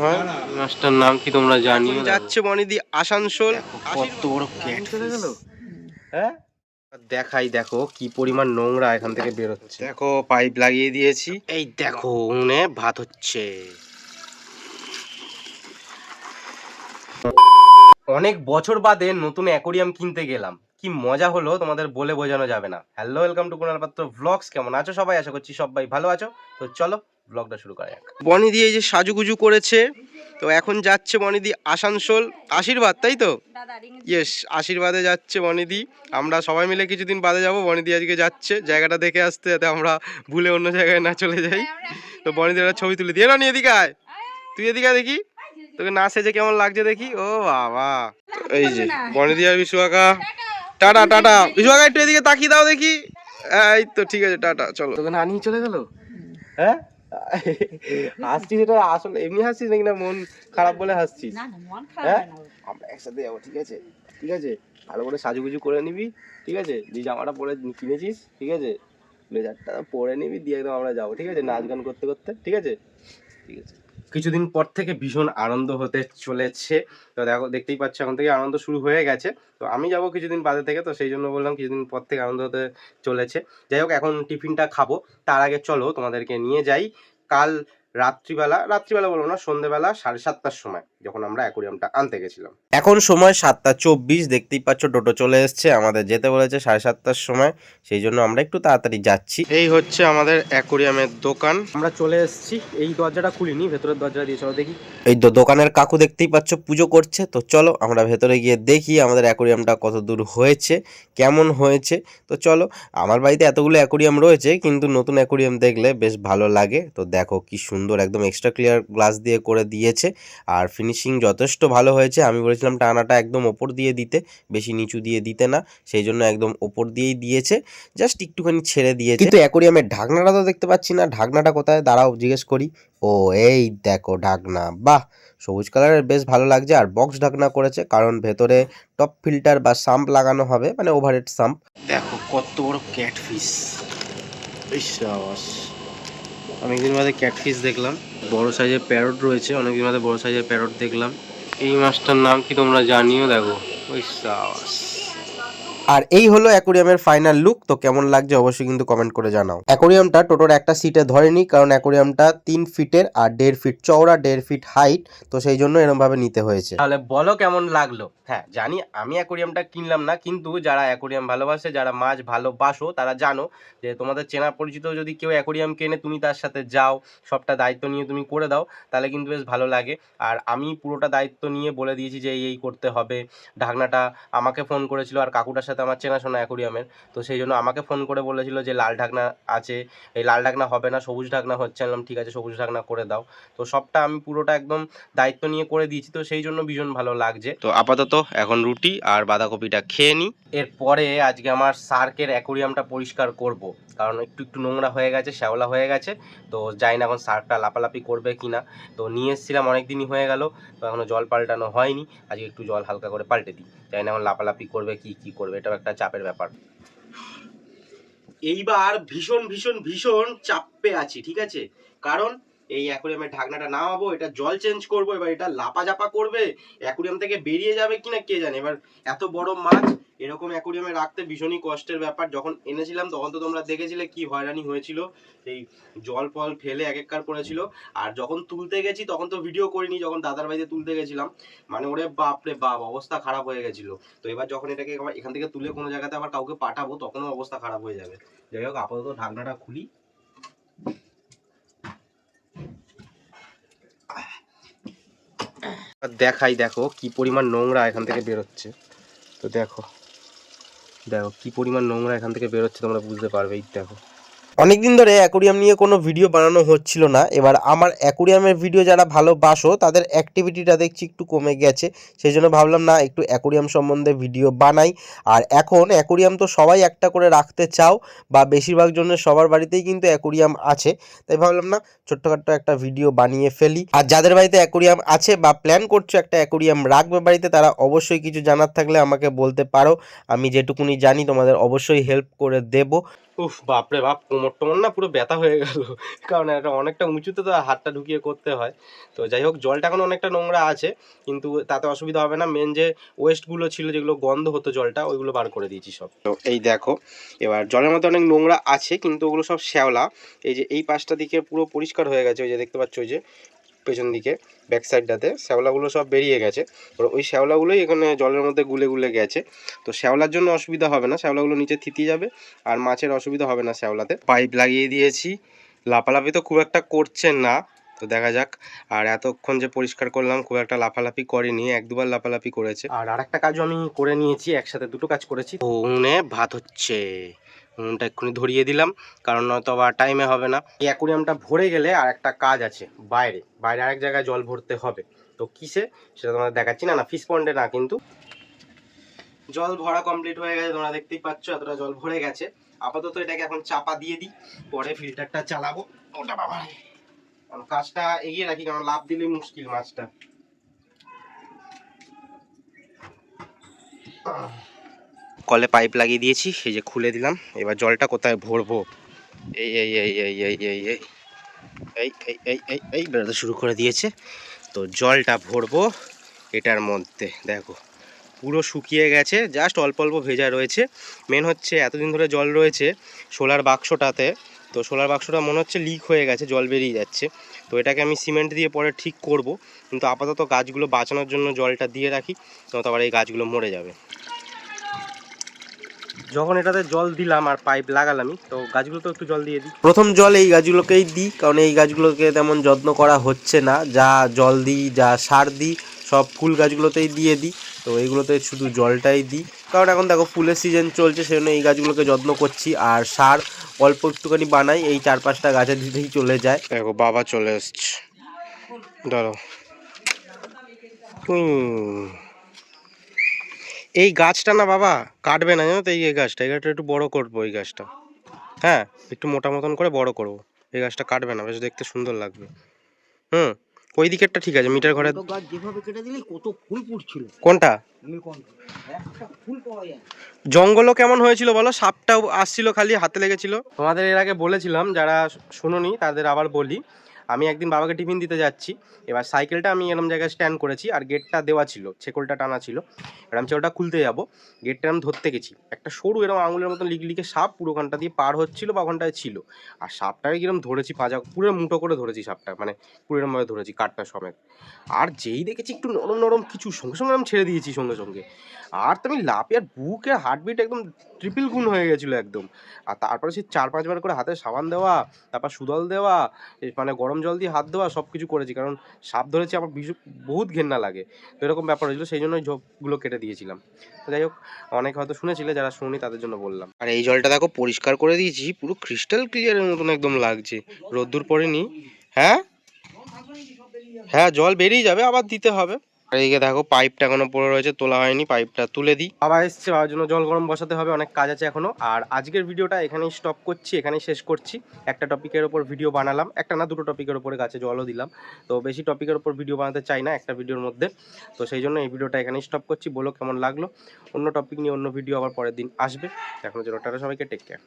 হয় মাছটার নাম কি তোমরা জানিও? যাচ্ছে বনিদি আসানসোল। কত বড় ক্যাট চলে গেল। হ্যাঁ দেখাই, দেখো কি পরিমাণ নোংরা এখান থেকে বেরোচ্ছে। দেখো পাইপ লাগিয়ে দিয়েছি। এই দেখো উনুনে ভাত হচ্ছে। অনেক বছর বাদে নতুন অ্যাকোরিয়াম কিনতে গেলাম, কি মজা হলো তোমাদের বলে বোঝানো যাবে না। হ্যালো, ওয়েলকাম টু কুণাল পাত্র ব্লগস। কেমন আছো সবাই? আশা করছি সবাই ভালো আছো। তো চলো ব্লগটা শুরু করা যাক। বনিদি এই যে সাজুগুজু করেছে, তো এখন যাচ্ছে বনিদি আসানসোল। আশীর্বাদ, তাই তো? ইয়েস, আশীর্বাদে যাচ্ছে বনিদি। আমরা সবাই মিলে কিছুদিন বাদে যাব। বনিদি আজকে যাচ্ছে জায়গাটা দেখে আসতে, যাতে আমরা ভুলে অন্য জায়গায় না চলে যাই। তো বনিদি একটা ছবি তুলে দিয়ে না, এদিকে আয়, তুই এদিকে আয় দেখি তোকে না সেজে কেমন লাগছে দেখি। ও বাবা, এই যে বনিদি আর বিশু কাকা। Tata tata. বিশু কাকা একটু এদিকে তাকিয়ে দাও দেখি। এই তো ঠিক আছে, টাটা। চলো। তোকে না নিয়ে চলে গেল। হ্যাঁ হাসছিস, এটা আসলে এমনি হাসছিস নাকি না মন খারাপ বলে হাসছিস? হ্যাঁ আমরা একসাথে যাবো, ঠিক আছে? ঠিক আছে, ভালো করে সাজুগুজু করে নিবি, ঠিক আছে? যে জামাটা পরে কিনেছিস, ঠিক আছে, ব্লেজারটা পরে নিবি, দিয়ে একদম আমরা যাবো, ঠিক আছে? নাচ গান করতে করতে, ঠিক আছে? ঠিক আছে। কিছুদিন পর থেকে ভীষণ আনন্দ হতে চলেছে। তো দেখো, দেখতেই পাচ্ছ এখন থেকে আনন্দ শুরু হয়ে গেছে। তো আমি যাব কিছুদিন বাদে থেকে, তো সেই জন্য বললাম কিছুদিন পর থেকে আনন্দ হতে চলেছে। যাই হোক, এখন টিফিনটা খাবো, তার আগে চলো তোমাদেরকে নিয়ে যাই কাল রাত্রিবেলা বলবো না, সন্ধ্যেবেলা 7:30টার সময় যখন আমরা অ্যাকোরিয়ামটা আনতে গেছিলাম। এখন সময় 7:24, দেখতেই পাচ্ছ টোটো চলে এসছে, আমাদের যেতে বলেছে 7:30টার সময়, সেই জন্য আমরা একটু তাড়াতাড়ি যাচ্ছি। এই হচ্ছে আমাদের অ্যাকোরিয়ামের দোকান। আমরা চলে এসেছি, এই দরজাটা খুলিনি, ভেতরের দরজা দিয়ে চলো দেখি। এই তো দোকানের কাকু দেখতেই পাচ্ছ পুজো করছে। তো চলো আমরা ভেতরে গিয়ে দেখি আমাদের অ্যাকোরিয়ামটা কত দূর হয়েছে, কেমন হয়েছে। তো চলো, আমার বাড়িতে এতগুলো অ্যাকোরিয়াম রয়েছে, কিন্তু নতুন অ্যাকোরিয়াম দেখলে বেশ ভালো লাগে। তো দেখো কি সুন্দর, একদম এক্সট্রা ক্লিয়ার গ্লাস দিয়ে করে দিয়েছে, আর ফিনিশিং যথেষ্ট ভালো হয়েছে। আমি বলেছিলাম টানাটা একদম ওপর দিয়ে দিতে, বেশি নিচু দিয়ে দিতে না, সেই জন্য একদম ওপর দিয়েই দিয়েছে, জাস্ট একটুখানি ছেড়ে দিয়েছে। কিন্তু অ্যাকোরিয়ামের ঢাকনাটা তো দেখতে পাচ্ছি না, ঢাকনাটা কোথায়? দাঁড়াও জিজ্ঞেস করি। ও এই দেখো ঢাকনা, বাহ, সবুজ কালারের, বেশ ভালো লাগছে। আর বক্স ঢাকনা করেছে, কারণ ভেতরে টপ ফিল্টার বা সাম্প লাগানো হবে, মানে ওভারহেড সাম্প। দেখো কত বড় ক্যাটফিশ, অনেকদিন বাদে ক্যাটফিশ দেখলাম। বড় সাইজের প্যারট রয়েছে, অনেকদিন বাদে বড় সাইজের প্যারট দেখলাম। এই মাছটার নাম কি তোমরা জানিও? দেখো ওই সাবাস। আর এই হলো অ্যাকোরিয়ামের ফাইনাল লুক। তো কেমন লাগছে অবশ্যই কিন্তু কমেন্ট করে জানাও। অ্যাকোরিয়ামটা টোটোর একটা সিটে ধরেনি, কারণ অ্যাকোরিয়ামটা 3 ফিটের আর 1.5 ফিট চওড়া, 1.5 ফিট হাইট, তো সেই জন্য এরকম ভাবে নিতে হয়েছে। তাহলে বলো কেমন লাগলো? হ্যাঁ জানি আমি অ্যাকোরিয়ামটা কিনলাম না, কিন্তু যারা অ্যাকোরিয়াম ভালোবাসে, যারা মাছ ভালোবাসো, তারা জানো যে তোমাদের চেনা পরিচিত যদি কেউ অ্যাকোরিয়াম কেনে, তুমি তার সাথে যাও, সবটা দায়িত্ব নিয়ে তুমি করে দাও, তাহলে কিন্তু বেশ ভালো লাগে। আর আমি পুরোটা দায়িত্ব নিয়ে বলে দিয়েছি যে এই করতে হবে। ঢাকনাটা আমাকে ফোন করেছিল, আর কাকুটার সাথে আমার চেনাশোনা অ্যাকোরিয়ামের, তো সেই জন্য আমাকে ফোন করে বলেছিল যে লাল ঢাকনা আছে, এই লাল ঢাকনা হবে না, সবুজ ঢাকনা হচ্ছে। আমি ঠিক আছে, সবুজ ঢাকনা করে দাও। তো সবটা আমি পুরোটা একদম দায়িত্ব নিয়ে করে দিয়েছি, তো সেই জন্য ভীষণ ভালো লাগছে। তো আপাতত এখন রুটি আর বাঁধাকপিটা খেয়ে নিই। এরপরে আজকে আমার শার্কের অ্যাকোরিয়ামটা পরিষ্কার করব, কারণ একটু একটু নোংরা হয়ে গেছে, শ্যাওলা হয়ে গেছে। তো জানি না এখন শার্কটা লাপালাপি করবে কি না। তো নিয়ে এসেছিলাম, অনেক দিনই হয়ে গেল, তো এখনও জল পাল্টানো হয়নি। আজকে একটু জল হালকা করে পাল্টে দিই, জানি না এখন লাপালাপি করবে কি করবে, এটাও একটা চাপের ব্যাপার। এইবার ভীষণ ভীষণ ভীষণ চাপে আছি, ঠিক আছে? কারণ এই অ্যাকোরিয়ামের ঢাকনাটা নামাবো, এটা জল চেঞ্জ করবো, এবার এটা লাপাঝাপা করবে, অ্যাকোরিয়াম থেকে বেরিয়ে যাবে কিনা কে জানে। এবার এত বড় মাছ এরকম অ্যাকোরিয়ামে রাখতে ভীষণই কষ্টের ব্যাপার। যখন এনেছিলাম তখন তো তোমরা দেখেছিলে কি হয়রানি হয়েছিল, এই জল ফল ফেলে এক একবার পড়েছিল। আর যখন তুলতে গেছি তখন তো ভিডিও করিনি, যখন দাদার বাড়িতে তুলতে গেছিলাম, মানে ওরে বাপ রে বাপ, অবস্থা খারাপ হয়ে গেছিল। তো এবার যখন এটাকে এখান থেকে তুলে কোনো জায়গাতে আবার কাউকে পাঠাবো, তখনও অবস্থা খারাপ হয়ে যাবে। যাই হোক, আপাতত ঢাকনাটা খুলি। দেখাই, দেখো কি পরিমাণ নোংরা এখান থেকে বেরোচ্ছে। তো দেখো দেখো কি পরিমাণ নোংরা এখান থেকে বেরোচ্ছে, তোমরা বুঝতে পারবে। এই দেখো, অনেকদিন ধরে অ্যাকোরিয়াম নিয়ে কোনো ভিডিও বানানো হচ্ছিল না। এবার আমার অ্যাকোরিয়ামের ভিডিও যারা ভালোবাসো, তাদের অ্যাক্টিভিটিটা দেখছি একটু কমে গেছে, সেই জন্য ভাবলাম না একটু অ্যাকোরিয়াম সম্বন্ধে ভিডিও বানাই। আর এখন অ্যাকোরিয়াম তো সবাই একটা করে রাখতে চাও, বা বেশিরভাগ জনের সবার বাড়িতেই কিন্তু অ্যাকোরিয়াম আছে, তাই ভাবলাম না ছোট্টখাট্ট একটা ভিডিও বানিয়ে ফেলি। আর যাদের বাড়িতে অ্যাকোরিয়াম আছে বা প্ল্যান করছো একটা অ্যাকোরিয়াম রাখবে বাড়িতে, তারা অবশ্যই কিছু জানার থাকলে আমাকে বলতে পারো, আমি যেটুকুনি জানি তোমাদের অবশ্যই হেল্প করে দেব। উফ বাপরে বাপ, কোমর টোমর না পুরো ব্যথা হয়ে গেল, কারণ এটা অনেকটা উঁচুতে তো হাতটা ঢুকিয়ে করতে হয়। তো যাই হোক, জলটা এখন অনেকটা নোংরা আছে, কিন্তু তাতে অসুবিধা হবে না। মেন যে ওয়েস্টগুলো ছিল, যেগুলো গন্ধ হতো জলটা, ওইগুলো বার করে দিয়েছি সব। তো এই দেখো, এবার জলের মধ্যে অনেক নোংরা আছে, কিন্তু ওগুলো সব শ্যাওলা। এই যে এই পাশটা দিকে পুরো পরিষ্কার হয়ে গেছে, ওই যে দেখতে পাচ্ছ, ওই যে পেছন দিকে ব্যাক সাইডটাতে শ্যাওলাগুলো সব বেরিয়ে গেছে। ওই শ্যাওলাগুলোই এখানে জলের মধ্যে গুলে গুলে গেছে। তো শ্যাওলার জন্য অসুবিধা হবে না, শ্যাওলাগুলো নিচে থিতি যাবে, আর মাছের অসুবিধা হবে না শ্যাওলাতে। পাইপ লাগিয়ে দিয়েছি, লাফালাফি তো খুব একটা করছে না, তো দেখা যাক। আর এতক্ষণ যে পরিষ্কার করলাম, খুব একটা লাফালাফি করেনি, এক দুবার লাফালাফি করেছে। আর আরেকটা কাজও আমি করে নিয়েছি, একসাথে দুটো কাজ করেছি। উনুনে ভাত হচ্ছে, উনুনটা এক্ষুনি ধরিয়ে দিলাম, কারণ নয়তো আবার টাইমে হবে না। এই অ্যাকুরিয়ামটা ভরে গেলে আর একটা কাজ আছে, বাইরে বাইরে আরেক জায়গায় জল ভরতে হবে। তো কিসে সেটা তোমাদের দেখাচ্ছি। না ফিশ পন্ডে না, কিন্তু জল ভরা কমপ্লিট হয়ে গেছে, তোমরা দেখতেই পাচ্ছ এতটা জল ভরে গেছে। আপাতত এটাকে এখন চাপা দিয়ে দিই, পরে ফিল্টারটা চালাবো। ওটা বাবা, কারণ কাজটা এগিয়ে রাখি, কারণ লাভ দিলেই মুশকিল মাছটা। কলে পাইপ লাগিয়ে দিয়েছি, এই যে খুলে দিলাম। এবার জলটা কোথায় ভরবো, এই এই এই এই এই এই এই এই এই এই এই এই বেরোতে শুরু করে দিয়েছে। তো জলটা ভরবো এটার মধ্যে। দেখো পুরো শুকিয়ে গেছে, জাস্ট অল্প অল্প ভেজা রয়েছে। মেন হচ্ছে এতদিন ধরে জল রয়েছে সোলার বাক্সটাতে, তো সোলার বাক্সটা মনে হচ্ছে লিক হয়ে গেছে, জল বেরিয়ে যাচ্ছে। তো এটাকে আমি সিমেন্ট দিয়ে পরে ঠিক করব, কিন্তু আপাতত গাছগুলো বাঁচানোর জন্য জলটা দিয়ে রাখি, নয়তো আবার এই গাছগুলো মরে যাবে। যখন এটাতে জল দিলাম আর পাইপ লাগালামই, তো গাছগুলো তো একটু জল দিয়ে দিই। প্রথম জল এই গাছগুলোকেই দিই, কারণ এই গাছগুলোকে তেমন যত্ন করা হচ্ছে না। যা জল দিই, যা সার দিই, সব ফুল গাছগুলোতেই দিয়ে দিই। তো এইগুলোতে শুধু জলটাই দিই, কারণ এখন দেখো ফুলের সিজন চলছে, সেজন্য এই গাছগুলোকে যত্ন করছি। আর সার অল্প একটুখানি বানাই, এই 4-5টা গাছে দিতেই চলে যায়। দেখো বাবা চলে এসছে, ধরো। এই গাছটা না বাবা কাটবে না, জানো তো? এই গাছটা একটু বড় করবো, এই গাছটা হ্যাঁ একটু মোটা মতন করে বড় করবো। এই গাছটা কাটবে না, বেশ দেখতে সুন্দর লাগবে। ওই দিকেরটা ঠিক আছে, মিটার ঘরে গাছ যেভাবে কেটে দিলি কত ফুল ফুটছিল। কোনটা নীলকণ্ঠ, একটা ফুল পাওয়া যায়। জঙ্গলও কেমন হয়েছিল বলো, সাপটাও আসছিল, খালি হাতে লেগেছিল। তোমাদের এর আগে বলেছিলাম, যারা শুনোনি তাদের আবার বলি। আমি একদিন বাবাকে টিফিন দিতে যাচ্ছি, এবার সাইকেলটা আমি এরকম জায়গায় স্ট্যান্ড করেছি, আর গেটটা দেওয়া ছিল, ছেকলটা টানা ছিল। এবার আমি ছেকলটা খুলতে যাবো, গেটটা আমি ধরতে গেছি, একটা সরু এরকম আঙুলের মতন লিকলিকে সাপ পুরো ওখানটা দিয়ে পার হচ্ছিল বা ওখানটায় ছিল। আর সাপটাকে কিরকম ধরেছি, পাজা পুরো মুঠো করে ধরেছি সাপটা, মানে পুরো এরকমভাবে ধরেছি কাঠটা সমেত। আর যেই দেখেছি একটু নরম নরম কিছু, সঙ্গে সঙ্গে আমি ছেড়ে দিয়েছি সঙ্গে সঙ্গে। আর তুমি লাফে, আর বুকের হার্টবিট একদম ট্রিপল গুণ হয়ে গেছিলো একদম। আর তারপরে সেই 4-5 বার করে হাতে সাবান দেওয়া, তারপর সুদল দেওয়া, মানে গরম জল দিয়ে হাত দেওয়া, সব কিছু করেছি, কারণ সাপ ধরেছি আমার বহুত ঘেন্না লাগে। তো এরকম ব্যাপার হয়েছিল, সেই জন্যই ঝোপগুলো কেটে দিয়েছিলাম। তো যাই হোক, অনেক হয়তো শুনেছিলে, যারা শুনি তাদের জন্য বললাম। আর এই জলটা দেখো পরিষ্কার করে দিয়েছি, পুরো ক্রিস্টাল ক্লিয়ারের মতন একদম লাগছে, রোদ্দুর পড়েনি। হ্যাঁ হ্যাঁ জল বেরিয়ে যাবে, আবার দিতে হবে। আর এইদিকে দেখো পাইপটা এখনো পড়ে রয়েছে, তোলা হয়নি, পাইপটা তুলে দিই। বাবা এসছে, বাবার জন্য জল গরম বসাতে হবে, অনেক কাজ আছে এখনো। আর আজকের ভিডিওটা এখানেই স্টপ করছি, এখানেই শেষ করছি। একটা টপিকের ওপর ভিডিও বানালাম, একটা না দুটো টপিকের ওপরে গাছে জলও দিলাম। তো বেশি টপিকের ওপর ভিডিও বানাতে চাই না একটা ভিডিওর মধ্যে। তো সেই জন্য এই ভিডিওটা এখানেই স্টপ করছি। বলো কেমন লাগলো। অন্য টপিক নিয়ে অন্য ভিডিও আবার পরের দিন আসবে। এখনো জন্য টাটা, সবাইকে টেক কেয়ার।